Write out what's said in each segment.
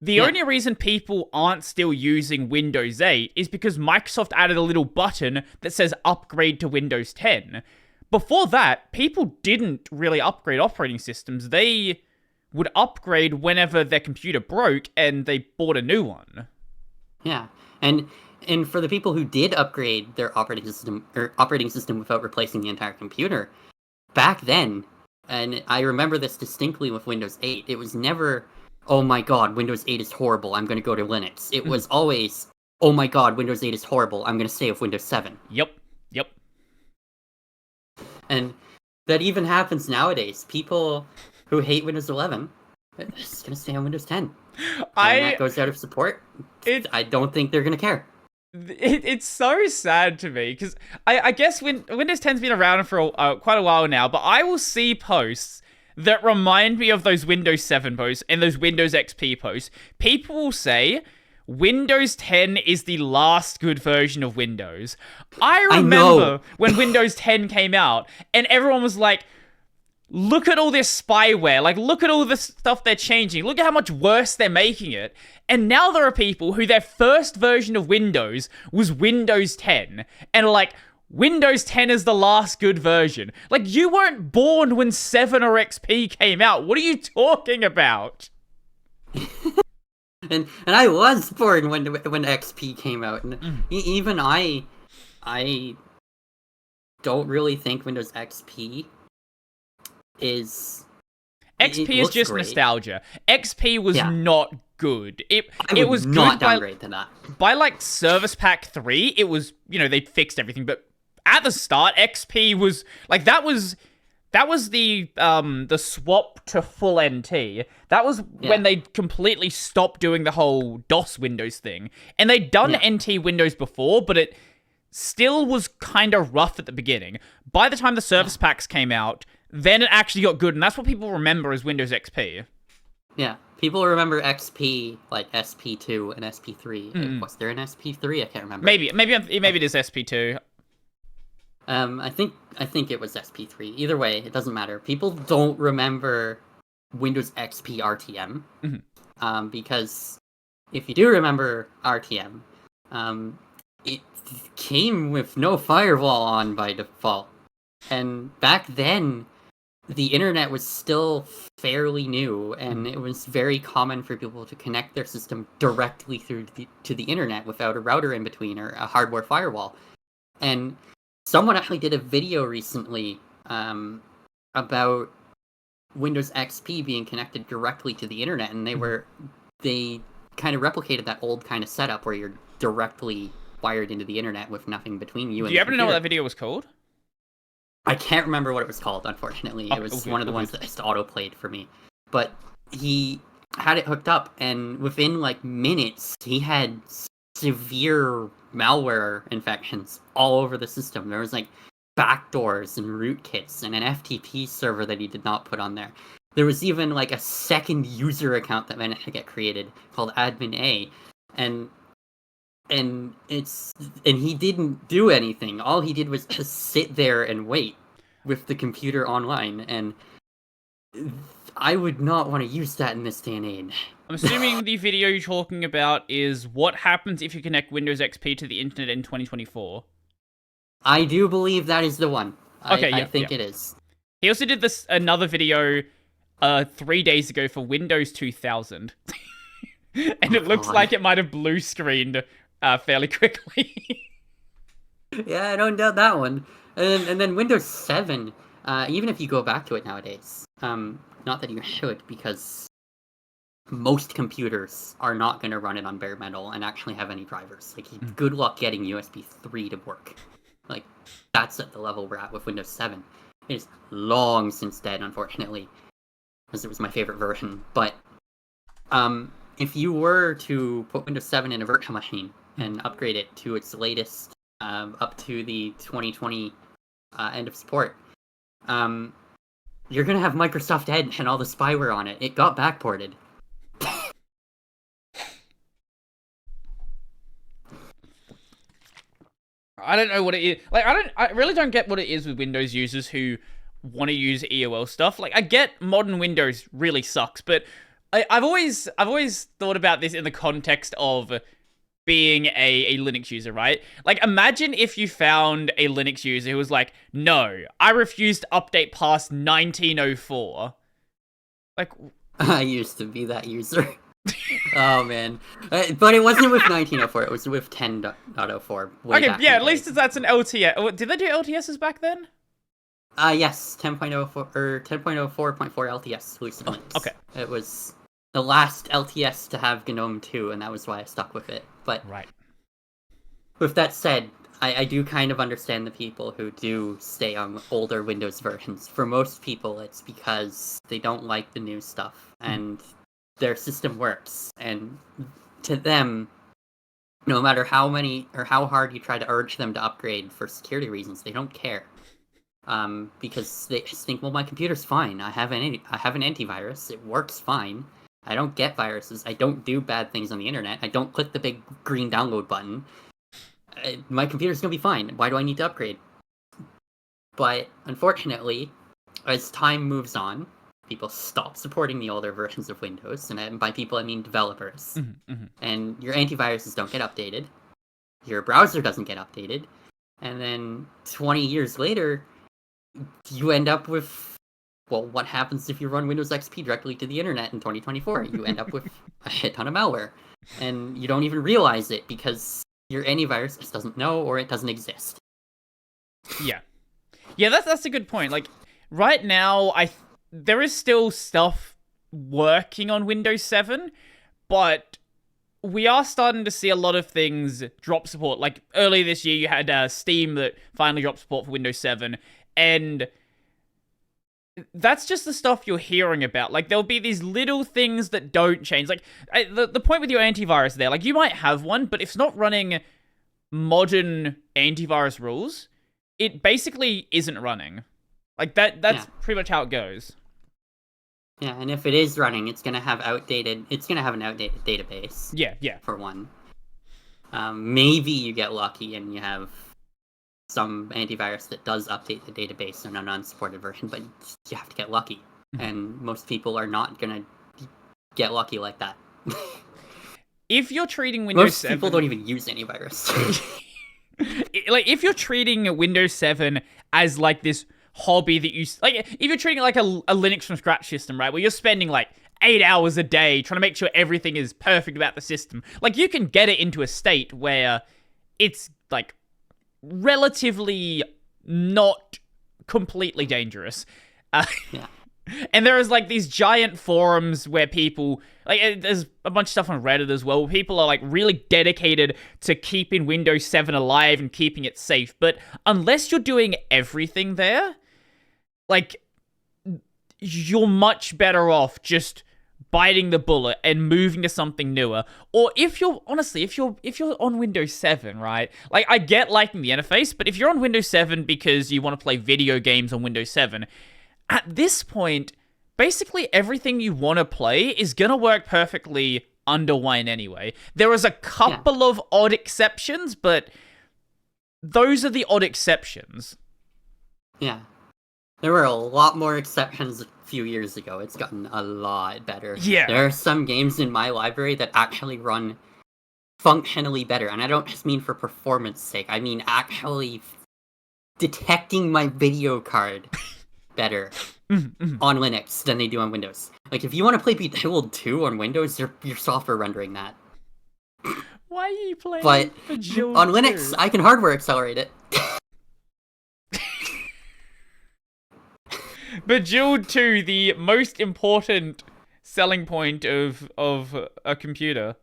The only reason people aren't still using Windows 8 is because Microsoft added a little button that says upgrade to Windows 10. Before that, people didn't really upgrade operating systems. They would upgrade whenever their computer broke and they bought a new one. Yeah, and for the people who did upgrade their operating system without replacing the entire computer, back then, and I remember this distinctly with Windows 8, it was never, oh my god, Windows 8 is horrible, I'm going to go to Linux. It was always, oh my god, Windows 8 is horrible, I'm going to stay with Windows 7. Yep. And that even happens nowadays. People who hate Windows 11 are just going to stay on Windows 10. And that goes out of support. I don't think they're going to care. It's so sad to me, because I guess Windows 10's been around for quite a while now, but I will see posts that remind me of those Windows 7 posts and those Windows XP posts. People will say Windows 10 is the last good version of Windows. I remember when Windows 10 came out and everyone was like, look at all this spyware, like look at all this stuff they're changing, look at how much worse they're making it. And now there are people who their first version of Windows was Windows 10 and are like, Windows 10 is the last good version. Like, you weren't born when 7 or XP came out. What are you talking about? And I was born when XP came out, and even I don't really think Windows XP is. XP is just great. Nostalgia. XP was not good. It was not good downgrade to that. By like Service Pack 3, it was, they fixed everything, but at the start, XP was like that was the swap to full NT. That was when they completely stopped doing the whole DOS Windows thing. And they'd done NT Windows before, but it still was kind of rough at the beginning. By the time the Service Packs came out, then it actually got good, and that's what people remember as Windows XP. Yeah, people remember XP like SP2 and SP3. Was there an SP3? I can't remember. Maybe it is SP2. I think it was SP3. Either way, it doesn't matter. People don't remember Windows XP RTM, because if you do remember RTM, it came with no firewall on by default. And back then, the internet was still fairly new, and it was very common for people to connect their system directly to the internet without a router in between or a hardware firewall. And someone actually did a video recently about Windows XP being connected directly to the internet, and they kind of replicated that old kind of setup where you're directly wired into the internet with nothing between you and the computer. Do you happen to know what that video was called? I can't remember what it was called, unfortunately. It was one of the ones that just auto-played for me. But he had it hooked up, and within, like, minutes, he had severe malware infections all over the system. There was, like, backdoors and rootkits and an FTP server that he did not put on there. There was even, like, a second user account that managed to get created called Admin A. And he didn't do anything. All he did was just sit there and wait with the computer online, and I would not want to use that in this day and age. I'm assuming the video you're talking about is what happens if you connect Windows XP to the internet in 2024. I do believe that is the one. I think it is. He also did another video 3 days ago for Windows 2000. And it looks like it might have blue screened fairly quickly. Yeah, I don't doubt that one. And then Windows 7, even if you go back to it nowadays, not that you should, because most computers are not going to run it on bare metal and actually have any drivers. Like, good luck getting USB 3 to work. Like, that's at the level we're at with Windows 7. It is long since dead, unfortunately, because it was my favorite version. But if you were to put Windows 7 in a virtual machine and upgrade it to its latest, up to the 2020 end of support, you're going to have Microsoft Edge and all the spyware on it. It got backported. I don't know what it is. Like, I really don't get what it is with Windows users who want to use EOL stuff. Like, I get modern Windows really sucks, but I've always thought about this in the context of being a Linux user, right? Like, imagine if you found a Linux user who was like, no, I refuse to update past 1904. Like, I used to be that user. Oh man, but it wasn't with 1904. It was with 10.04. Okay, yeah, at least that's an LTS. Did they do LTSs back then? Yes, 10.04 or 10.04.4 LTS Lucid Linux. Okay, it was the last LTS to have GNOME 2, and that was why I stuck with it. But right. With that said, I do kind of understand the people who do stay on older Windows versions. For most people, it's because they don't like the new stuff, and their system works. And to them, no matter how many or how hard you try to urge them to upgrade for security reasons, they don't care. Because they just think, well, my computer's fine. I have an antivirus. It works fine. I don't get viruses. I don't do bad things on the internet. I don't click the big green download button. My computer's gonna be fine. Why do I need to upgrade? But unfortunately, as time moves on, people stop supporting the older versions of Windows, and by people I mean developers. And your antiviruses don't get updated. Your browser doesn't get updated. And then 20 years later, you end up with, well, what happens if you run Windows XP directly to the internet in 2024? You end up with a shit ton of malware. And you don't even realize it because your antivirus just doesn't know, or it doesn't exist. Yeah, that's a good point. Like, right now, there is still stuff working on Windows 7, but we are starting to see a lot of things drop support. Like, earlier this year, you had Steam that finally dropped support for Windows 7, and that's just the stuff you're hearing about. Like, there'll be these little things that don't change. Like, the point with your antivirus there, like, you might have one, but if it's not running modern antivirus rules, it basically isn't running. Like, that's pretty much how it goes. Yeah, and if it is running, it's gonna have an outdated database. Yeah. For one. Maybe you get lucky and you have some antivirus that does update the database in an unsupported version, but you have to get lucky. And most people are not gonna get lucky like that. If you're treating Windows 7... Most people don't even use antivirus. Like, if you're treating Windows 7 as, like, this hobby that you... Like, if you're treating it like a Linux from scratch system, right, where you're spending, like, 8 hours a day trying to make sure everything is perfect about the system, like, you can get it into a state where it's, like, relatively not completely dangerous. Yeah. And there is, like, these giant forums where people... Like, there's a bunch of stuff on Reddit as well, where people are, like, really dedicated to keeping Windows 7 alive and keeping it safe. But unless you're doing everything there, like, you're much better off just biting the bullet and moving to something newer. Or if you're on Windows 7, right? Like, I get liking the interface, but if you're on Windows 7 because you want to play video games on Windows 7, at this point, basically everything you want to play is going to work perfectly under Wine anyway. There is a couple of odd exceptions, but those are the odd exceptions. Yeah. There were a lot more exceptions a few years ago. It's gotten a lot better. Yeah. There are some games in my library that actually run functionally better, and I don't just mean for performance sake. I mean actually detecting my video card better on Linux than they do on Windows. Like, if you want to play Bejeweled 2 on Windows, your software rendering that. Why are you playing Bejeweled on Linux, 2? I can hardware accelerate it. Bejeweled 2, the most important selling point of a computer.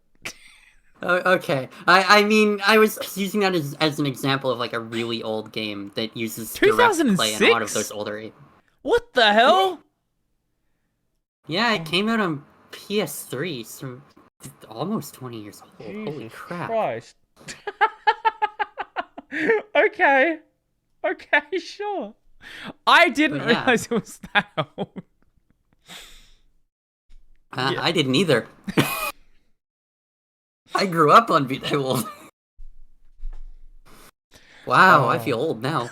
Okay. I mean, I was using that as an example of, like, a really old game that uses direct play and a lot of those older... What the hell? Yeah, it came out on PS3, so almost 20 years old. Jesus Holy crap. Christ. Okay, sure. I didn't realize it was that old. I didn't either. I grew up on Bejeweled. Wow, I feel old now.